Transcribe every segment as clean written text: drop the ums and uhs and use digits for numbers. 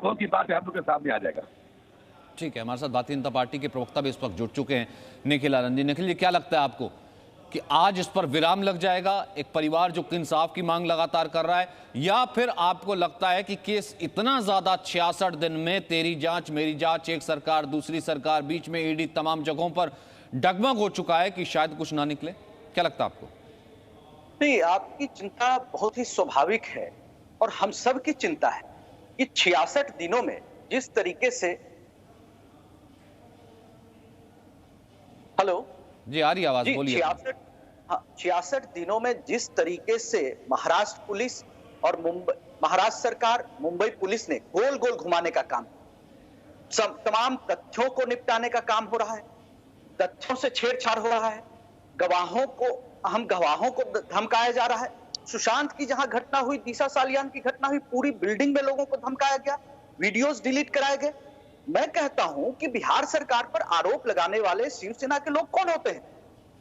की बात है आप लोग के सामने आ जाएगा। ठीक है, हमारे साथ भारतीय जनता पार्टी के प्रवक्ता भी इस वक्त जुड़ चुके हैं, निखिल आनंद जी। निखिल जी, क्या लगता है आपको कि आज इस पर विराम लग जाएगा, एक परिवार जो इंसाफ की मांग लगातार कर रहा है, या फिर आपको लगता है कि केस इतना ज्यादा 66 दिन में तेरी जांच मेरी जांच, एक सरकार दूसरी सरकार, बीच में ईडी, तमाम जगहों पर डगमग हो चुका है कि शायद कुछ ना निकले? क्या लगता है आपको? नहीं, आपकी चिंता बहुत ही स्वाभाविक है और हम सब की चिंता है कि 66 दिनों में जिस तरीके से हेलो जी, आ रही आवाज, बोलिए। 66 दिनों में जिस तरीके से महाराष्ट्र पुलिस और महाराष्ट्र सरकार, मुंबई पुलिस ने गोल गोल घुमाने का काम, तमाम तथ्यों को निपटाने का काम हो रहा है, तथ्यों से छेड़छाड़ हो रहा है, अहम गवाहों को धमकाया जा रहा है। सुशांत की जहां घटना हुई, दिशा सालियान की घटना हुई, पूरी बिल्डिंग में लोगों को धमकाया गया, वीडियोस डिलीट कराए गए। मैं कहता हूं कि बिहार सरकार पर आरोप लगाने वाले शिवसेना के लोग कौन होते हैं?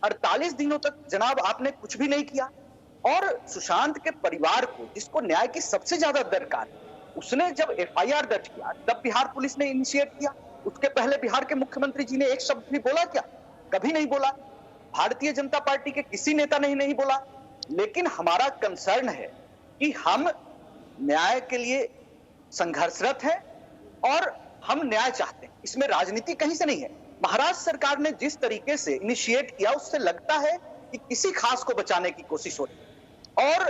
48 दिनों तक जनाब आपने कुछ भी नहीं किया। और सुशांत के परिवार को, जिसको न्याय की सबसे ज्यादा दरकार, उसने जब एफआईआर दर्ज किया तब बिहार पुलिस ने इनिशिएट किया। उसके पहले बिहार के मुख्यमंत्री जी ने एक शब्द भी बोला क्या? कभी नहीं बोला। भारतीय जनता पार्टी के किसी नेता ने नहीं बोला। लेकिन हमारा कंसर्न है कि हम न्याय के लिए संघर्षरत हैं और हम न्याय चाहते हैं, इसमें राजनीति कहीं से नहीं है। महाराष्ट्र सरकार ने जिस तरीके से इनिशिएट किया, उससे लगता है कि किसी खास को बचाने की कोशिश हो रही है और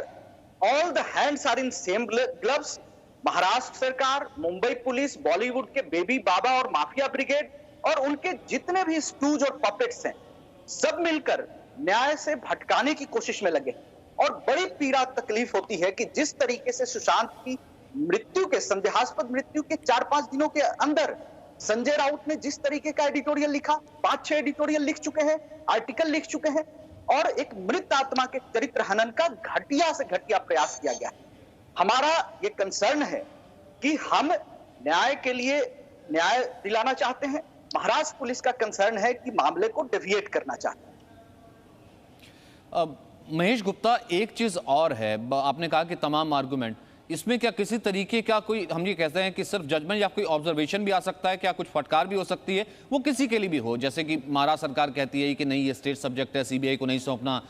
all the hands are in same gloves. Maharashtra सरकार, मुंबई पुलिस, बॉलीवुड के बेबी बाबा और माफिया ब्रिगेड और उनके जितने भी स्टूज और पपेट्स हैं, सब मिलकर न्याय से भटकाने की कोशिश में लगे। और बड़ी पीड़ा तकलीफ होती है कि जिस तरीके से सुशांत की मृत्यु के, संदेहास्पद मृत्यु के 4-5 दिनों के अंदर संजय राउत ने जिस तरीके का एडिटोरियल लिखा, 5-6 एडिटोरियल लिख चुके हैं, आर्टिकल लिख चुके हैं, और एक मृत आत्मा के चरित्र हनन का घटिया से घटिया प्रयास किया गया। हमारा ये कंसर्न है कि हम न्याय के लिए न्याय दिलाना चाहते हैं। महाराष्ट्र पुलिस का कंसर्न है कि मामले को डेविएट करना चाहते हैं। महेश गुप्ता, एक चीज और है, आपने कहा कि तमाम आर्गुमेंट, इसमें क्या किसी तरीके का कोई, हम ये कहते हैं कि सिर्फ जजमेंट या कोई ऑब्जर्वेशन भी आ सकता है, क्या कुछ फटकार भी हो सकती है, वो किसी के लिए भी हो? जैसे कि महाराष्ट्र सरकार कहती है कि नहीं ये स्टेट सब्जेक्ट है, सीबीआई को नहीं सौंपना।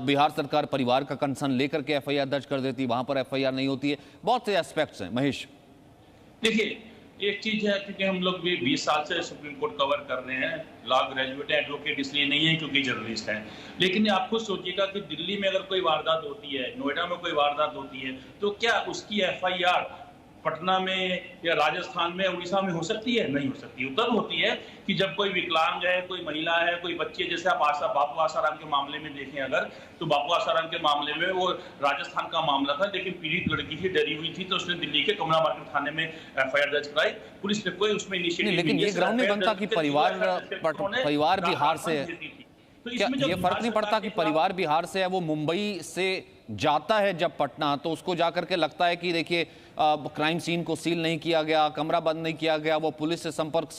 बिहार सरकार परिवार का कंसर्न लेकर के एफआईआर दर्ज कर देती है, वहां पर एफआईआर नहीं होती है। बहुत से एस्पेक्ट्स हैं। महेश, देखिए, एक चीज है, क्योंकि हम लोग भी 20 साल से सुप्रीम कोर्ट कवर कर रहे हैं, लॉ ग्रेजुएट है, एडवोकेट इसलिए नहीं है क्योंकि जर्नलिस्ट हैं। लेकिन आप खुद सोचिएगा कि दिल्ली में अगर कोई वारदात होती है, नोएडा में कोई वारदात होती है, तो क्या उसकी एफआईआर पटना में या राजस्थान में, उड़ीसा में हो सकती है? नहीं हो सकती। वो तब होती है कि जब कोई विकलांग है, कोई महिला है, कोई बच्ची है। जैसे आप बापू आसाराम के मामले में देखें अगर, तो बापू आसाराम के मामले में वो राजस्थान का मामला था, लेकिन पीड़ित लड़की थी, डरी हुई थी, तो उसने दिल्ली के कमला मार्केट थाने में एफआईआर दर्ज कराई। पुलिस ने कोई उसमें इनिशिएटिव नहीं, लेकिन ये ग्राउंड नहीं बनता कि परिवार बिहार से, क्या ये फर्क नहीं पड़ता कि परिवार बिहार से है, वो मुंबई से जाता है जब पटना, तो उसको जाकर के लगता है कि देखिए क्राइम सीन को सील नहीं किया गया, कमरा बंद नहीं किया गया, वो पुलिस से संपर्क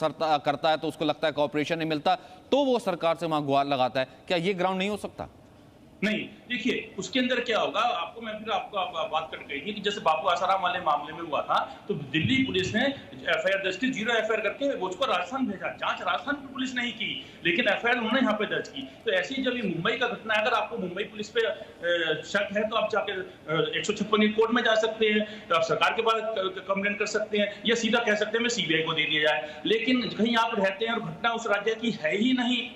करता है तो उसको लगता है कॉपरेशन नहीं मिलता, तो वो सरकार से वहां गुहार लगाता है। क्या ये ग्राउंड नहीं हो सकता? नहीं, देखिए उसके अंदर क्या होगा, आपको मैं फिर आपको बात कर गई थी कि जैसे बापू आसाराम वाले मामले में हुआ था, तो दिल्ली पुलिस ने एफआईआर दर्ज की, 0 एफआईआर करके उसको राजस्थान भेजा। जांच राजस्थान की पुलिस नहीं की, लेकिन एफआईआर उन्होंने यहाँ पे दर्ज की। तो ऐसे ही जब ये मुंबई का घटना है, अगर आपको मुंबई पुलिस पे शक है तो आप जाके 156 कोर्ट में जा सकते हैं, तो आप सरकार के पास कंप्लेंट कर सकते हैं, या सीधा कह सकते हैं मैं सीबीआई को दे दिया जाए। लेकिन कहीं आप रहते हैं और घटना उस राज्य की है ही नहीं,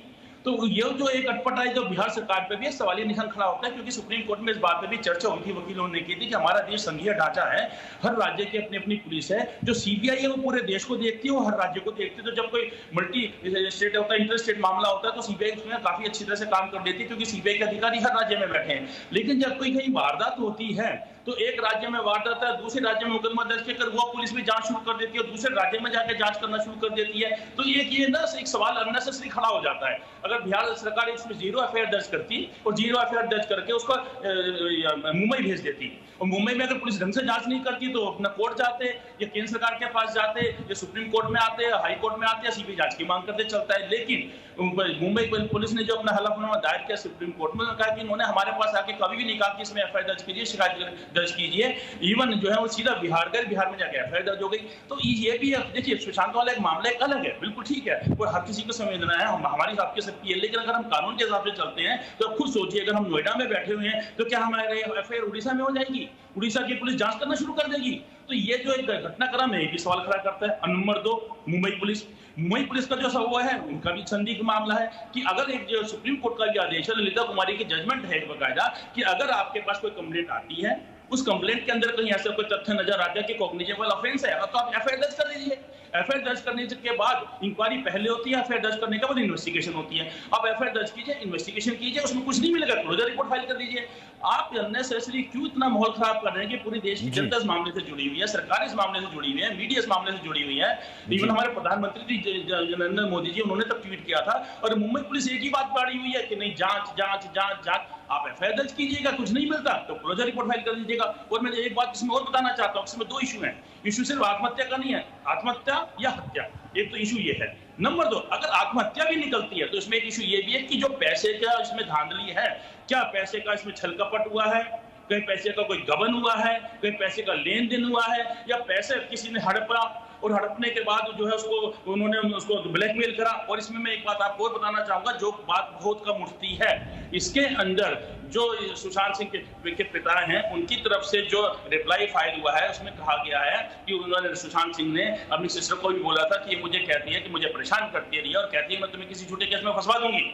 तो ये जो एक अटपटा है जो बिहार सरकार पे भी सवालिया निशान खड़ा होता है। क्योंकि सुप्रीम कोर्ट में इस बात पे भी चर्चा हुई थी, वकीलों ने की थी कि हमारा देश संघीय ढांचा है, हर राज्य की अपनी अपनी पुलिस है। जो सीबीआई है वो पूरे देश को देखती है, वो हर राज्य को देखती है। तो जब कोई मल्टी स्टेट होता है, इंटर स्टेट मामला होता है, तो सीबीआई उसमें काफी अच्छी तरह से काम कर देती है, क्योंकि सीबीआई के अधिकारी हर राज्य में बैठे हैं। लेकिन जब कोई कहीं वारदात होती है, तो एक राज्य में वारदात है, दूसरे राज्य में मुकदमा दर्ज कर वो पुलिस भी जांच शुरू कर देती है, दूसरे राज्य में जाकर जांच करना शुरू कर देती है। तो ये ना एक सवाल अननेसेसरी खड़ा हो जाता है। अगर बिहार सरकार इसमें 0 एफआईआर दर्ज करती और 0 एफआईआर दर्ज करके उसको मुंबई भेज देती, और मुंबई में अगर पुलिस ढंग से जांच नहीं करती तो अपना कोर्ट जाते या केंद्र सरकार के पास जाते या सुप्रीम कोर्ट में आते या हाई कोर्ट में आते या सीबीआई जांच की मांग करते, चलता है। लेकिन मुंबई पुलिस ने जो अपना हलफनामा दायर किया सुप्रीम कोर्ट में, कहा कि इन्होंने हमारे पास आके कभी भी नहीं कहा कि इसमें एफआईआर दर्ज कीजिए, शिकायत करें। दर्ज कीजिए। इवन जो है वो सीधा बिहार गए, बिहार में जाके एफआईआर दर्ज हो गई। तो ये भी देखिए, सुशांत वाला एक मामला एक अलग है, बिल्कुल ठीक है, वो हर किसी को समझना है, हमारी आपकी सबकी है। लेकिन अगर हम कानून के हिसाब से चलते हैं तो खुद सोचिए, अगर हम नोएडा में बैठे हुए हैं तो क्या हमारे एफआईआर उड़ीसा में हो जाएगी? उड़ीसा की पुलिस जांच करना शुरू कर देगी? तो ये जो एक घटनाक्रम है, ये भी सवाल खड़ा करता है। नंबर 2, मुंबई पुलिस का जो सब हुआ है, उनका भी संदिग्ध मामला है कि अगर एक जो सुप्रीम कोर्ट का भी आदेश है, ललिता कुमारी की जजमेंट है बकायदा, कि अगर आपके पास कोई कंप्लेंट आती है, उस कंप्लेंट के अंदर कहीं ऐसा कोई तथ्य नजर आ गया कि कॉग्निजेबल ऑफेंस है, तो आप एफआईआर दर्ज कर लीजिए। एफआईआर दर्ज करने के बाद इंक्वायरी पहले होती है, एफआईआर दर्ज करने के बाद इन्वेस्टिगेशन होती है। आप एफआईआर दर्ज कीजिए, इन्वेस्टिगेशन कीजिए, उसमें कुछ नहीं मिलेगा, क्लोजर रिपोर्ट फाइल कर दीजिए। आप अननेसेसरी क्यों इतना माहौल खराब कर रहे हैं कि पूरी देश की जनता इस मामले से जुड़ी हुई है, सरकार इस मामले से जुड़ी हुई है, मीडिया इस मामले से जुड़ी हुई है। इवन हमारे प्रधानमंत्री जी नरेंद्र मोदी जी, उन्होंने तब ट्वीट किया था, और मुंबई पुलिस एक ही बात पड़ी हुई है कि नहीं, जांच जांच जांच जांच। आप एफआईआर दर्ज कीजिएगा, कुछ नहीं मिलता तो क्लोजर रिपोर्ट फाइल कर दीजिएगा। और मैं एक बात इसमें और बताना चाहता हूँ, इसमें 2 इशू हैं। इशू सिर्फ आत्महत्या का नहीं है, आत्महत्या या हत्या, एक तो इशू ये है। नंबर 2, अगर आत्महत्या भी निकलती है तो इसमें एक इशू ये भी है कि जो पैसे का इसमें धांधली है, क्या पैसे का इसमें छल कपट हुआ है, कहीं पैसे का कोई गबन हुआ है, कहीं पैसे का लेन देन हुआ है, या पैसे किसी ने हड़पा और हड़पने के बाद जो है उन्होंने उसको ब्लैकमेल करा। और इसमें मैं एक बात आपको और बताना चाहूंगा, जो बात बहुत कम उठती है, इसके अंदर जो सुशांत सिंह के पिता हैं, उनकी तरफ से जो रिप्लाई फाइल हुआ है, उसमें कहा गया है कि उन्होंने, सुशांत सिंह ने अपनी सिस्टर को भी बोला था कि ये मुझे कहती है कि मुझे परेशान करती है, और कहती है मैं तुम्हें किसी झूठे केस में फंसवा दूंगी,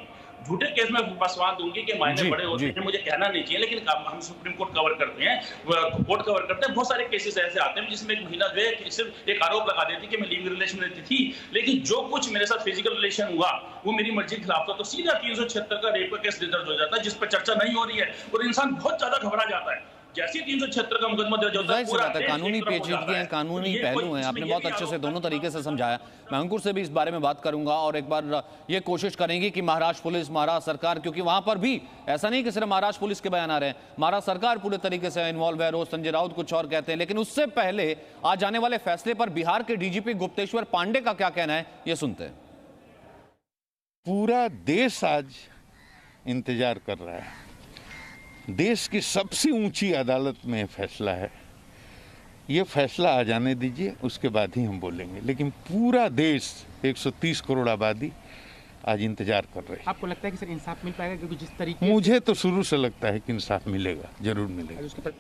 झूठे केस में फंसवा दूंगी के मायने बड़े होते हैं, मुझे कहना नहीं चाहिए, लेकिन हम सुप्रीम कोर्ट कवर करते हैं, कोर्ट कवर करते हैं। बहुत सारे केसेस ऐसे आते हैं जिसमें एक महिला जो है सिर्फ एक आरोप लगा देती कि मैं लिविंग रिलेशन में थी, लेकिन जो कुछ मेरे साथ फिजिकल रिलेशन हुआ वो मेरी मर्जी के खिलाफ था, तो सीधा 376 का रेप का केस दर्ज हो जाता है, जिस पर चर्चा नहीं हो रही है, और इंसान बहुत ज्यादा घबरा जाता है। जैसे 376 का मुकदमा दर्ज होता है, पूरा कानूनी पेचीदगी है, कानूनी पहलू हैं, आपने बहुत अच्छे से दोनों तरीके से समझाया। मैं अंकुर से भी इस बारे में बात करूंगा, और एक बार ये कोशिश करेंगे कि महाराष्ट्र पुलिस, महाराष्ट्र सरकार, क्योंकि वहां पर भी ऐसा नहीं कि सिर्फ महाराष्ट्र पुलिस के बयान आ रहे हैं, महाराष्ट्र सरकार पूरे तरीके से इन्वॉल्व है, रोज संजय राउत कुछ और कहते हैं, लेकिन उससे पहले आज आने वाले फैसले पर बिहार के डीजीपी गुप्तेश्वर पांडे का क्या कहना है, ये सुनते हैं। पूरा देश आज इंतजार कर रहा है, देश की सबसे ऊंची अदालत में फैसला है, ये फैसला आ जाने दीजिए, उसके बाद ही हम बोलेंगे। लेकिन पूरा देश, 130 करोड़ आबादी आज इंतजार कर रहे हैं। आपको लगता है कि सर इंसाफ मिल पाएगा? क्योंकि जिस तरीके, मुझे तो शुरू से लगता है कि इंसाफ मिलेगा, जरूर मिलेगा।